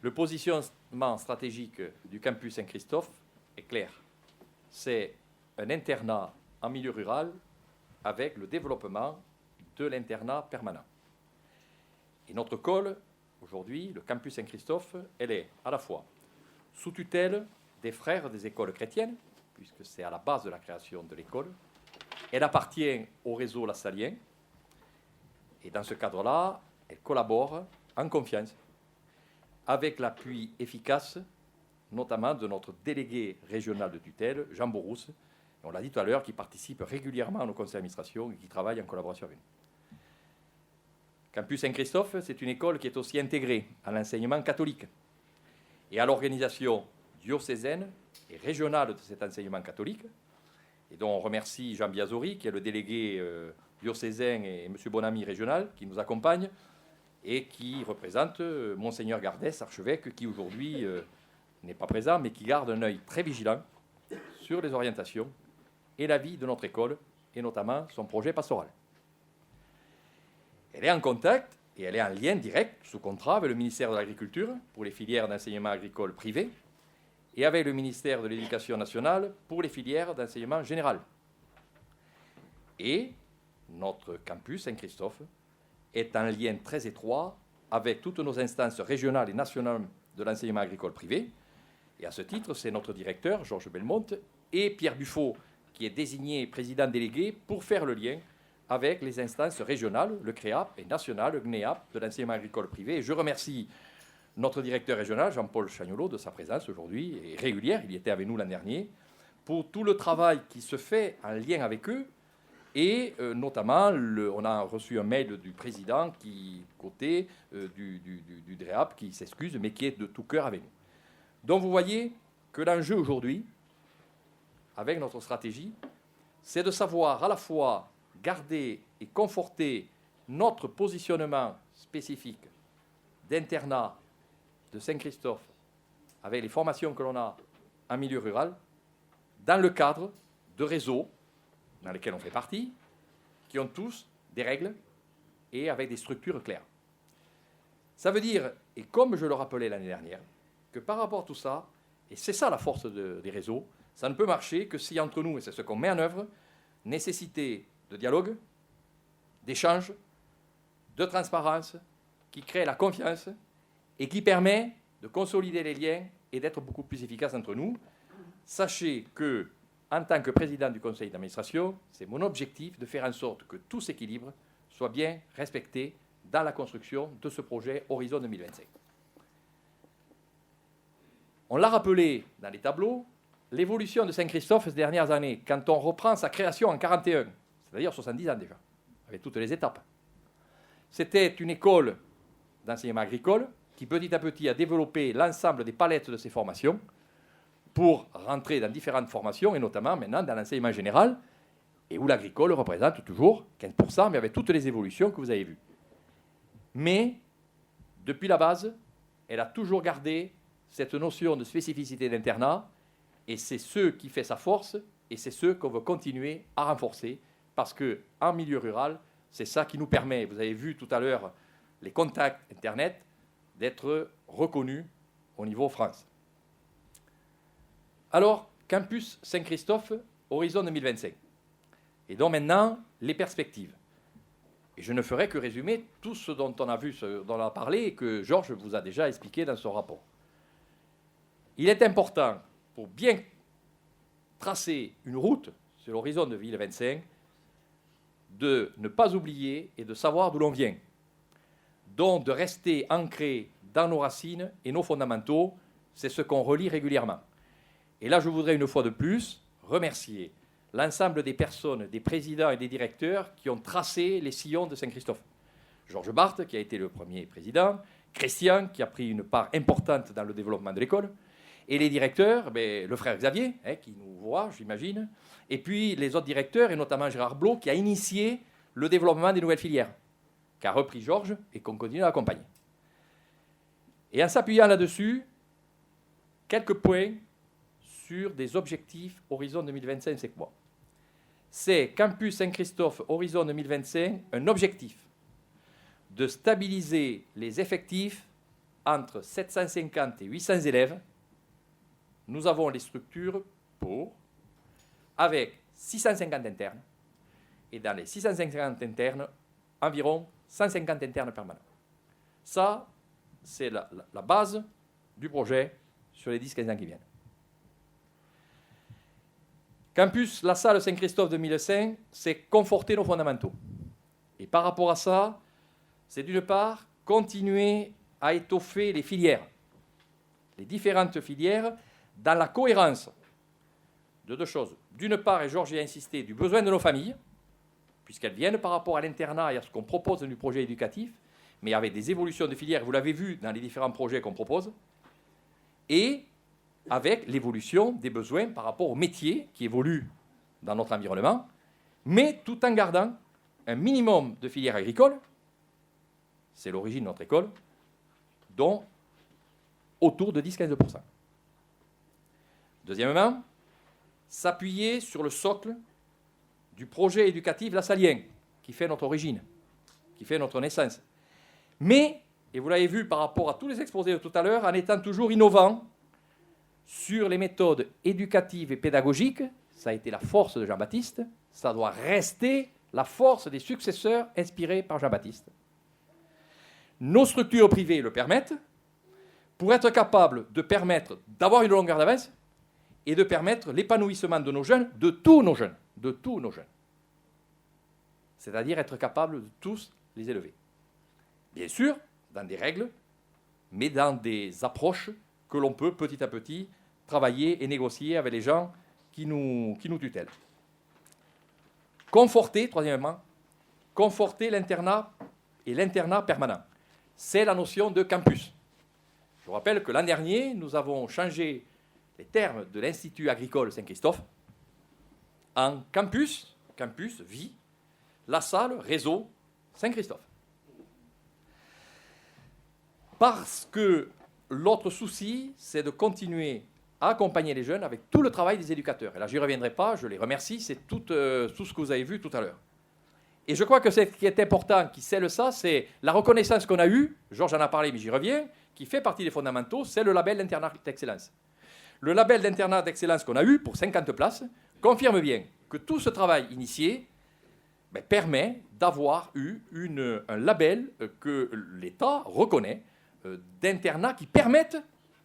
Le positionnement stratégique du campus Saint-Christophe est clair. C'est un internat en milieu rural avec le développement de l'internat permanent. Et notre école, aujourd'hui, le campus Saint-Christophe, elle est à la fois sous tutelle des frères des écoles chrétiennes, puisque c'est à la base de la création de l'école. Elle appartient au réseau lassalien. Et dans ce cadre-là, elle collabore en confiance avec l'appui efficace, notamment de notre délégué régional de tutelle, Jean Borousse, on l'a dit tout à l'heure, qui participe régulièrement à nos conseils d'administration et qui travaille en collaboration avec nous. Campus Saint-Christophe, c'est une école qui est aussi intégrée à l'enseignement catholique et à l'organisation diocésaine et régionale de cet enseignement catholique, et dont on remercie Jean Biazori, qui est le délégué diocésain, et M. Bonamy régional, qui nous accompagne, et qui représente Monseigneur Gardès, archevêque, qui aujourd'hui n'est pas présent, mais qui garde un œil très vigilant sur les orientations et la vie de notre école, et notamment son projet pastoral. Elle est en contact et elle est en lien direct, sous contrat, avec le ministère de l'Agriculture pour les filières d'enseignement agricole privé et avec le ministère de l'Éducation nationale pour les filières d'enseignement général. Et notre campus Saint-Christophe est en lien très étroit avec toutes nos instances régionales et nationales de l'enseignement agricole privé. Et à ce titre, c'est notre directeur, Georges Belmont, et Pierre Buffot, qui est désigné président délégué pour faire le lien avec les instances régionales, le CREAP, et national, le GNEAP, de l'enseignement agricole privé. Et je remercie notre directeur régional, Jean-Paul Chagnolot, de sa présence aujourd'hui, et régulière, il y était avec nous l'an dernier, pour tout le travail qui se fait en lien avec eux. Et notamment, on a reçu un mail du président côté du DREAP, qui s'excuse, mais qui est de tout cœur avec nous. Donc vous voyez que l'enjeu aujourd'hui, avec notre stratégie, c'est de savoir à la fois garder et conforter notre positionnement spécifique d'internat de Saint-Christophe avec les formations que l'on a en milieu rural, dans le cadre de réseaux dans lesquels on fait partie, qui ont tous des règles et avec des structures claires. Ça veut dire, et comme je le rappelais l'année dernière, que par rapport à tout ça, et c'est ça la force des réseaux, ça ne peut marcher que si entre nous, et c'est ce qu'on met en œuvre, nécessité de dialogue, d'échange, de transparence, qui crée la confiance et qui permet de consolider les liens et d'être beaucoup plus efficace entre nous. Sachez que, en tant que président du conseil d'administration, c'est mon objectif de faire en sorte que tout s'équilibre soit bien respecté dans la construction de ce projet Horizon 2025. On l'a rappelé dans les tableaux, l'évolution de Saint-Christophe ces dernières années, quand on reprend sa création en 1941, c'est-à-dire 70 ans déjà, avec toutes les étapes. C'était une école d'enseignement agricole qui petit à petit a développé l'ensemble des palettes de ses formations pour rentrer dans différentes formations, et notamment maintenant dans l'enseignement général, et où l'agricole représente toujours 15%, mais avec toutes les évolutions que vous avez vues. Mais, depuis la base, elle a toujours gardé cette notion de spécificité d'internat, et c'est ce qui fait sa force, et c'est ce qu'on veut continuer à renforcer, parce qu'en milieu rural, c'est ça qui nous permet, vous avez vu tout à l'heure les contacts Internet, d'être reconnus au niveau France. Alors, Campus Saint-Christophe, Horizon 2025. Et donc maintenant, les perspectives. Et je ne ferai que résumer tout ce dont on a vu, ce dont on a parlé, et que Georges vous a déjà expliqué dans son rapport. Il est important, pour bien tracer une route sur l'horizon de 2025, de ne pas oublier et de savoir d'où l'on vient. Donc de rester ancré dans nos racines et nos fondamentaux, c'est ce qu'on relie régulièrement. Et là, je voudrais une fois de plus remercier l'ensemble des personnes, des présidents et des directeurs qui ont tracé les sillons de Saint-Christophe. Georges Barthes, qui a été le premier président, Christian, qui a pris une part importante dans le développement de l'école, et les directeurs, le frère Xavier, qui nous voit, j'imagine, et puis les autres directeurs, et notamment Gérard Blot, qui a initié le développement des nouvelles filières, qu'a repris Georges et qu'on continue à accompagner. Et en s'appuyant là-dessus, quelques points sur des objectifs Horizon 2025, c'est quoi? C'est Campus Saint-Christophe Horizon 2025, un objectif de stabiliser les effectifs entre 750 et 800 élèves, nous avons les structures avec 650 internes, et dans les 650 internes, environ 150 internes permanents. Ça, c'est la base du projet sur les 10-15 ans qui viennent. Campus La Salle Saint-Christophe 2005, c'est conforter nos fondamentaux. Et par rapport à ça, c'est d'une part continuer à étoffer les filières, les différentes filières, dans la cohérence de deux choses. D'une part, et Georges y a insisté, du besoin de nos familles, puisqu'elles viennent par rapport à l'internat et à ce qu'on propose du projet éducatif, mais avec des évolutions de filières, vous l'avez vu dans les différents projets qu'on propose, et avec l'évolution des besoins par rapport aux métiers qui évoluent dans notre environnement, mais tout en gardant un minimum de filières agricoles, c'est l'origine de notre école, dont autour de 10-15%. Deuxièmement, s'appuyer sur le socle du projet éducatif lassalien, qui fait notre origine, qui fait notre naissance. Mais, et vous l'avez vu par rapport à tous les exposés de tout à l'heure, en étant toujours innovant sur les méthodes éducatives et pédagogiques, ça a été la force de Jean-Baptiste, ça doit rester la force des successeurs inspirés par Jean-Baptiste. Nos structures privées le permettent, pour être capables de permettre d'avoir une longueur d'avance et de permettre l'épanouissement de nos jeunes, de tous nos jeunes. C'est-à-dire être capable de tous les élever. Bien sûr, dans des règles, mais dans des approches que l'on peut petit à petit travailler et négocier avec les gens qui nous tutèlent. Conforter, troisièmement, conforter l'internat et l'internat permanent. C'est la notion de campus. Je vous rappelle que l'an dernier, nous avons changé les termes de l'Institut agricole Saint-Christophe en campus, vie, La Salle, réseau, Saint-Christophe. Parce que l'autre souci, c'est de continuer à accompagner les jeunes avec tout le travail des éducateurs. Et là, je n'y reviendrai pas, je les remercie, c'est tout ce que vous avez vu tout à l'heure. Et je crois que ce qui est important, qui scelle ça, c'est la reconnaissance qu'on a eue, Georges en a parlé, mais j'y reviens, qui fait partie des fondamentaux, c'est le label d'internat d'excellence. Le label d'internat d'excellence qu'on a eu pour 50 places confirme bien que tout ce travail initié permet d'avoir eu un label que l'État reconnaît d'internat qui permettent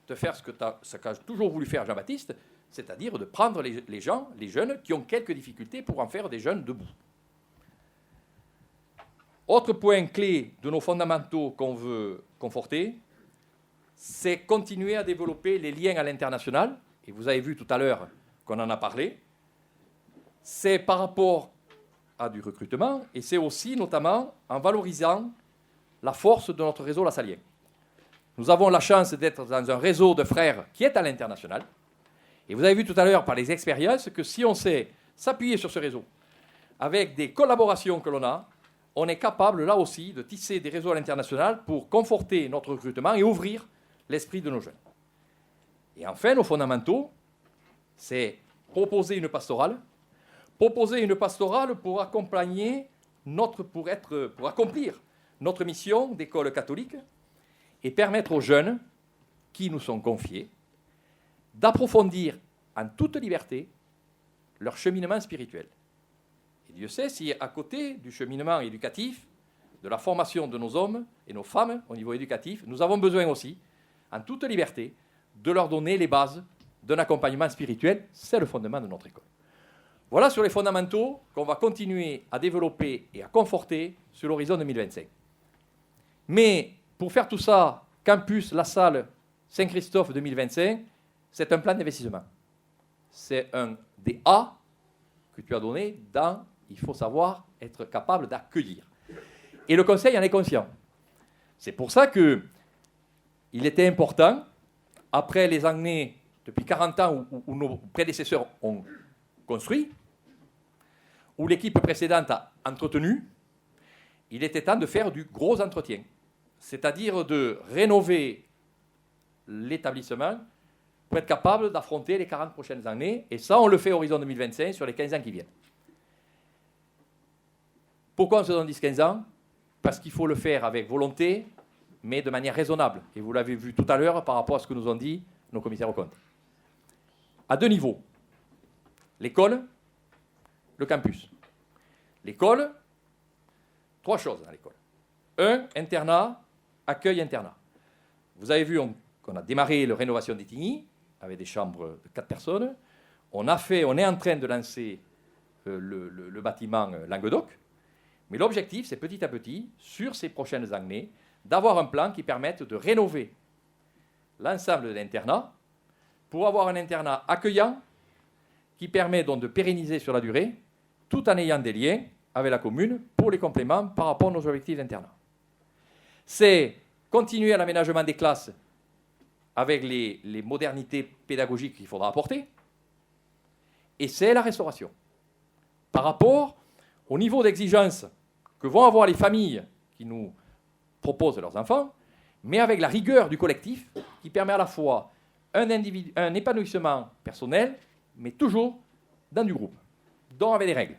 de faire ce qu'a toujours voulu faire Jean-Baptiste, c'est-à-dire de prendre les gens, les jeunes qui ont quelques difficultés pour en faire des jeunes debout. Autre point clé de nos fondamentaux qu'on veut conforter, c'est continuer à développer les liens à l'international, et vous avez vu tout à l'heure qu'on en a parlé. C'est par rapport à du recrutement, et c'est aussi notamment en valorisant la force de notre réseau lassalien. Nous avons la chance d'être dans un réseau de frères qui est à l'international, et vous avez vu tout à l'heure par les expériences que si on sait s'appuyer sur ce réseau, avec des collaborations que l'on a, on est capable là aussi de tisser des réseaux à l'international pour conforter notre recrutement et ouvrir l'esprit de nos jeunes. Et enfin, nos fondamentaux, c'est proposer une pastorale pour accompagner pour accomplir notre mission d'école catholique et permettre aux jeunes qui nous sont confiés d'approfondir en toute liberté leur cheminement spirituel. Et Dieu sait si à côté du cheminement éducatif, de la formation de nos hommes et nos femmes au niveau éducatif, nous avons besoin aussi, en toute liberté, de leur donner les bases d'un accompagnement spirituel. C'est le fondement de notre école. Voilà sur les fondamentaux qu'on va continuer à développer et à conforter sur l'horizon 2025. Mais pour faire tout ça, Campus La Salle Saint-Christophe 2025, c'est un plan d'investissement. C'est un des A que tu as donné dans « il faut savoir être capable d'accueillir ». Et le Conseil en est conscient. C'est pour ça qu'il était important, après les années, depuis 40 ans où nos prédécesseurs ont construit, où l'équipe précédente a entretenu, il était temps de faire du gros entretien, c'est-à-dire de rénover l'établissement pour être capable d'affronter les 40 prochaines années, et ça, on le fait horizon 2025 sur les 15 ans qui viennent. Pourquoi on se donne 10-15 ans ? Parce qu'il faut le faire avec volonté, mais de manière raisonnable. Et vous l'avez vu tout à l'heure par rapport à ce que nous ont dit nos commissaires aux comptes. À 2 niveaux. L'école, le campus. L'école, 3 choses dans l'école. 1, internat, accueil internat. Vous avez vu qu'on a démarré la rénovation d'Étigny avec des chambres de 4 personnes. On est en train de lancer le bâtiment Languedoc. Mais l'objectif, c'est petit à petit, sur ces prochaines années, d'avoir un plan qui permette de rénover l'ensemble de l'internat pour avoir un internat accueillant qui permet donc de pérenniser sur la durée tout en ayant des liens avec la commune pour les compléments par rapport à nos objectifs d'internat. C'est continuer à l'aménagement des classes avec les modernités pédagogiques qu'il faudra apporter, et c'est la restauration. Par rapport au niveau d'exigence que vont avoir les familles qui nous proposent leurs enfants, mais avec la rigueur du collectif qui permet à la fois un épanouissement personnel, mais toujours dans du groupe, donc avec des règles.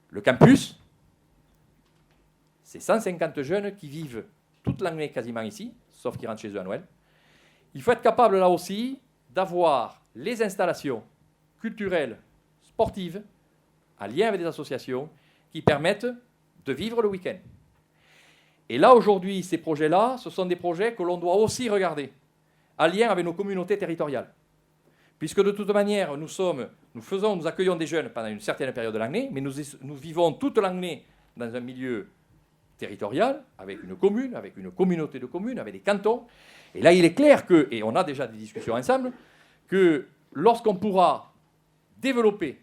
Le campus, c'est 150 jeunes qui vivent toute l'année quasiment ici, sauf qu'ils rentrent chez eux à Noël. Il faut être capable là aussi d'avoir les installations culturelles, sportives, en lien avec des associations qui permettent de vivre le week-end. Et là, aujourd'hui, ces projets-là, ce sont des projets que l'on doit aussi regarder, en lien avec nos communautés territoriales. Puisque de toute manière, nous accueillons des jeunes pendant une certaine période de l'année, mais nous vivons toute l'année dans un milieu territorial, avec une commune, avec une communauté de communes, avec des cantons. Et là, il est clair que, et on a déjà des discussions ensemble, que lorsqu'on pourra développer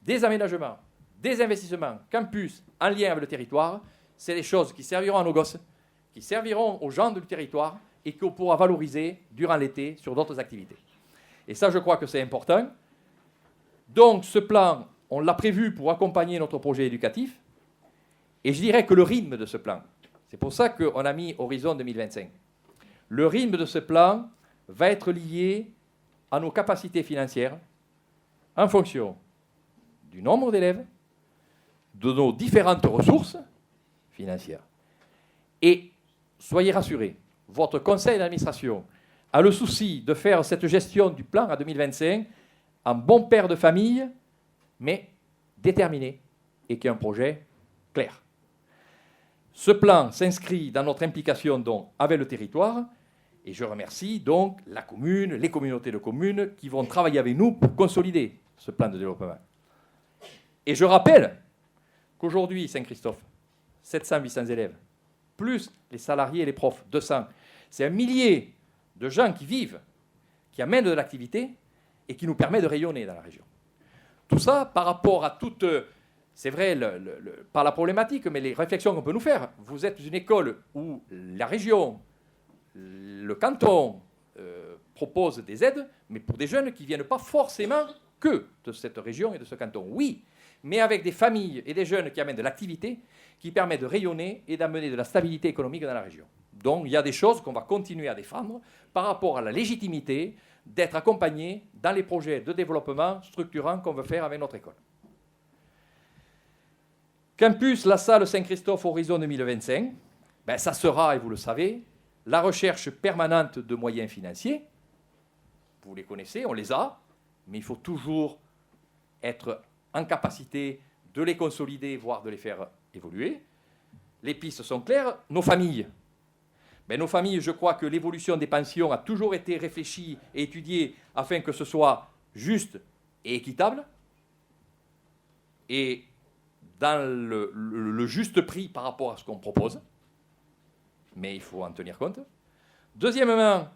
des aménagements, des investissements, campus, en lien avec le territoire, c'est des choses qui serviront à nos gosses, qui serviront aux gens du territoire et qu'on pourra valoriser durant l'été sur d'autres activités. Et ça, je crois que c'est important. Donc, ce plan, on l'a prévu pour accompagner notre projet éducatif. Et je dirais que le rythme de ce plan, c'est pour ça qu'on a mis Horizon 2025, le rythme de ce plan va être lié à nos capacités financières en fonction du nombre d'élèves, de nos différentes ressources financières. Et soyez rassurés, votre conseil d'administration a le souci de faire cette gestion du plan à 2025 en bon père de famille, mais déterminé et qui est un projet clair. Ce plan s'inscrit dans notre implication donc avec le territoire et je remercie donc la commune, les communautés de communes qui vont travailler avec nous pour consolider ce plan de développement. Et je rappelle qu'aujourd'hui, Saint-Christophe, 700-800 élèves, plus les salariés et les profs, 200, c'est 1 millier de gens qui vivent, qui amènent de l'activité et qui nous permet de rayonner dans la région. Tout ça par rapport à toute, c'est vrai, pas la problématique, mais les réflexions qu'on peut nous faire. Vous êtes une école où la région, le canton propose des aides, mais pour des jeunes qui ne viennent pas forcément que de cette région et de ce canton. Oui, mais avec des familles et des jeunes qui amènent de l'activité, qui permet de rayonner et d'amener de la stabilité économique dans la région. Donc, il y a des choses qu'on va continuer à défendre par rapport à la légitimité d'être accompagné dans les projets de développement structurants qu'on veut faire avec notre école. Campus La Salle Saint-Christophe Horizon 2025, ça sera, et vous le savez, la recherche permanente de moyens financiers. Vous les connaissez, on les a, mais il faut toujours être en capacité de les consolider, voire de les faire évoluer. Les pistes sont claires. Nos familles, je crois que l'évolution des pensions a toujours été réfléchie et étudiée afin que ce soit juste et équitable et dans le juste prix par rapport à ce qu'on propose. Mais il faut en tenir compte. Deuxièmement,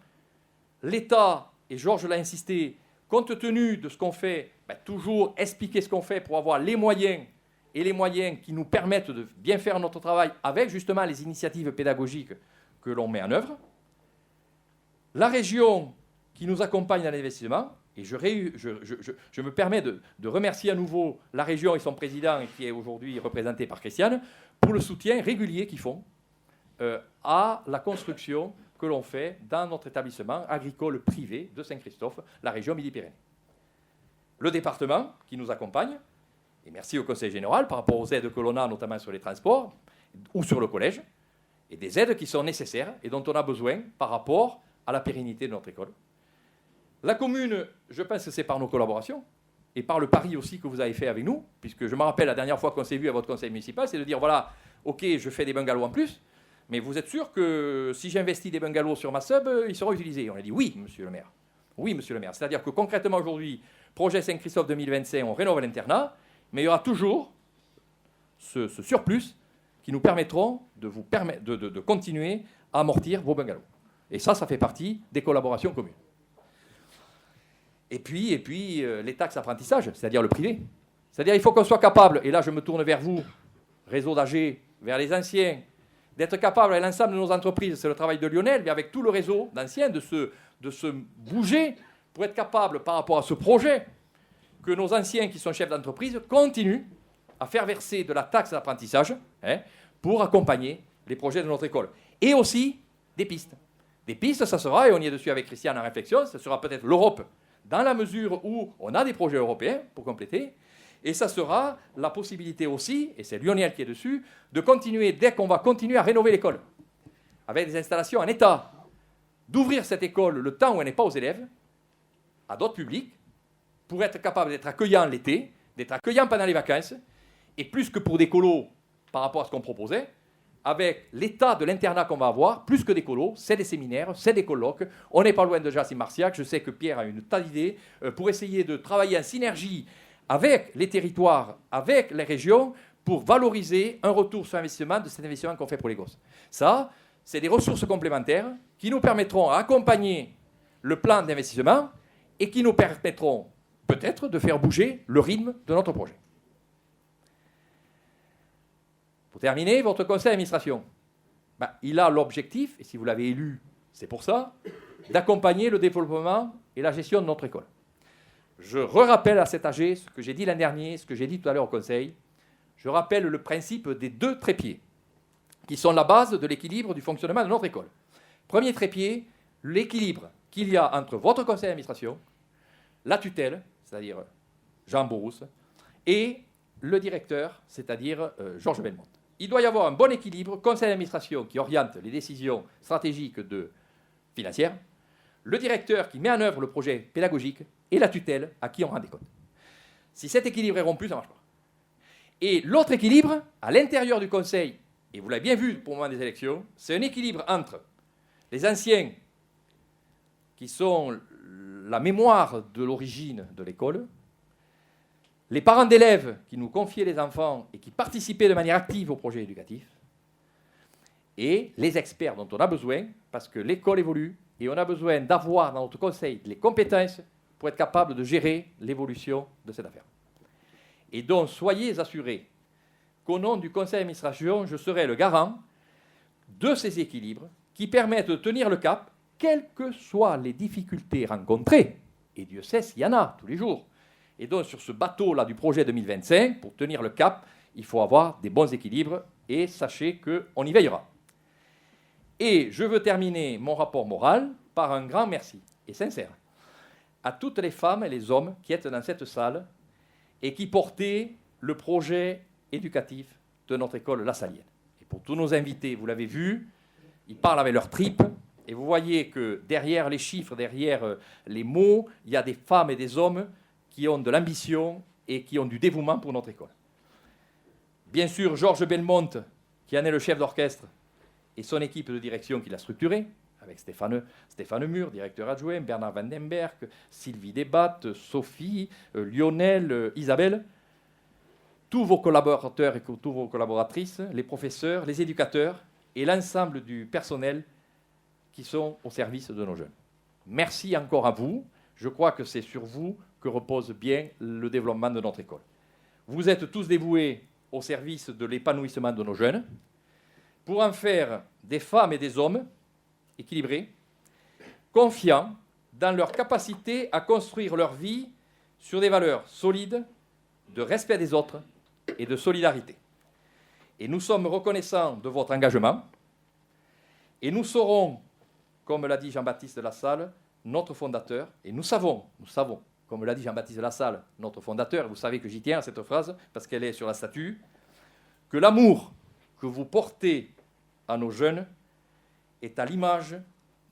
l'État, et Georges l'a insisté, compte tenu de ce qu'on fait, toujours expliquer ce qu'on fait pour avoir les moyens et les moyens qui nous permettent de bien faire notre travail avec justement les initiatives pédagogiques que l'on met en œuvre. La région qui nous accompagne dans l'investissement, et je me permets de remercier à nouveau la région et son président, qui est aujourd'hui représenté par Christiane, pour le soutien régulier qu'ils font à la construction que l'on fait dans notre établissement agricole privé de Saint-Christophe, la région Midi-Pyrénées. Le département qui nous accompagne, et merci au Conseil général par rapport aux aides que l'on a, notamment sur les transports ou sur le collège, et des aides qui sont nécessaires et dont on a besoin par rapport à la pérennité de notre école. La commune, je pense que c'est par nos collaborations et par le pari aussi que vous avez fait avec nous, puisque je me rappelle la dernière fois qu'on s'est vu à votre conseil municipal, c'est de dire, voilà, ok, je fais des bungalows en plus, mais vous êtes sûr que si j'investis des bungalows sur ma sub, ils seront utilisés? On a dit oui, monsieur le maire. Oui, monsieur le maire. C'est-à-dire que concrètement aujourd'hui, projet Saint-Christophe 2025, on rénove l'internat, mais il y aura toujours ce surplus qui nous permettront de continuer à amortir vos bungalows. Et ça fait partie des collaborations communes. Et puis les taxes d'apprentissage, c'est-à-dire le privé. C'est-à-dire qu'il faut qu'on soit capable, et là je me tourne vers vous, réseau d'AG, vers les anciens, d'être capable avec l'ensemble de nos entreprises, c'est le travail de Lionel, mais avec tout le réseau d'anciens, de se bouger pour être capable, par rapport à ce projet, que nos anciens qui sont chefs d'entreprise continuent à faire verser de la taxe d'apprentissage pour accompagner les projets de notre école. Et aussi des pistes. Des pistes, ça sera, et on y est dessus avec Christian en réflexion, ça sera peut-être l'Europe, dans la mesure où on a des projets européens pour compléter, et ça sera la possibilité aussi, et c'est Lionel qui est dessus, de continuer, dès qu'on va continuer à rénover l'école, avec des installations en état, d'ouvrir cette école le temps où elle n'est pas aux élèves, à d'autres publics, pour être capable d'être accueillant l'été, d'être accueillant pendant les vacances, et plus que pour des colos par rapport à ce qu'on proposait, avec l'état de l'internat qu'on va avoir, plus que des colos, c'est des séminaires, c'est des colloques. On n'est pas loin de Jacinthe Marciac. Je sais que Pierre a une tas d'idées pour essayer de travailler en synergie avec les territoires, avec les régions, pour valoriser un retour sur investissement de cet investissement qu'on fait pour les gosses. Ça, c'est des ressources complémentaires qui nous permettront d'accompagner le plan d'investissement et qui nous permettront peut-être de faire bouger le rythme de notre projet. Pour terminer, votre conseil d'administration, il a l'objectif, et si vous l'avez élu, c'est pour ça, d'accompagner le développement et la gestion de notre école. Je rappelle à cet AG ce que j'ai dit l'an dernier, ce que j'ai dit tout à l'heure au conseil. Je rappelle le principe des 2 trépieds, qui sont la base de l'équilibre du fonctionnement de notre école. Premier trépied, l'équilibre qu'il y a entre votre conseil d'administration, la tutelle, c'est-à-dire Jean Brousse, et le directeur, c'est-à-dire Georges Belmont. Il doit y avoir un bon équilibre, conseil d'administration qui oriente les décisions stratégiques financières, le directeur qui met en œuvre le projet pédagogique et la tutelle à qui on rend des comptes. Si cet équilibre est rompu, ça ne marche pas. Et l'autre équilibre, à l'intérieur du conseil, et vous l'avez bien vu pour le moment des élections, c'est un équilibre entre les anciens qui sont la mémoire de l'origine de l'école, les parents d'élèves qui nous confiaient les enfants et qui participaient de manière active au projet éducatif, et les experts dont on a besoin, parce que l'école évolue, et on a besoin d'avoir dans notre conseil les compétences pour être capable de gérer l'évolution de cette affaire. Et donc, soyez assurés qu'au nom du conseil d'administration, je serai le garant de ces équilibres qui permettent de tenir le cap, quelles que soient les difficultés rencontrées, et Dieu sait s'il y en a tous les jours. Et donc, sur ce bateau-là du projet 2025, pour tenir le cap, il faut avoir des bons équilibres et sachez qu'on y veillera. Et je veux terminer mon rapport moral par un grand merci, et sincère, à toutes les femmes et les hommes qui étaient dans cette salle et qui portaient le projet éducatif de notre école La Salienne. Et pour tous nos invités, vous l'avez vu, ils parlent avec leur tripes, et vous voyez que derrière les chiffres, derrière les mots, il y a des femmes et des hommes qui ont de l'ambition et qui ont du dévouement pour notre école. Bien sûr, Georges Belmont, qui en est le chef d'orchestre, et son équipe de direction qui l'a structuré, avec Stéphane Mur, directeur adjoint, Bernard Vandenberg, Sylvie Desbattes, Sophie, Lionel, Isabelle, tous vos collaborateurs et toutes vos collaboratrices, les professeurs, les éducateurs et l'ensemble du personnel qui sont au service de nos jeunes. Merci encore à vous. Je crois que c'est sur vous que repose bien le développement de notre école. Vous êtes tous dévoués au service de l'épanouissement de nos jeunes, pour en faire des femmes et des hommes équilibrés, confiants dans leur capacité à construire leur vie sur des valeurs solides, de respect des autres et de solidarité. Et nous sommes reconnaissants de votre engagement, et nous serons, comme l'a dit Jean-Baptiste Lassalle, notre fondateur, et nous savons, comme l'a dit Jean-Baptiste Lassalle, notre fondateur, vous savez que j'y tiens à cette phrase, parce qu'elle est sur la statue, que l'amour que vous portez à nos jeunes est à l'image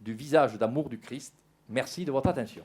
du visage d'amour du Christ. Merci de votre attention.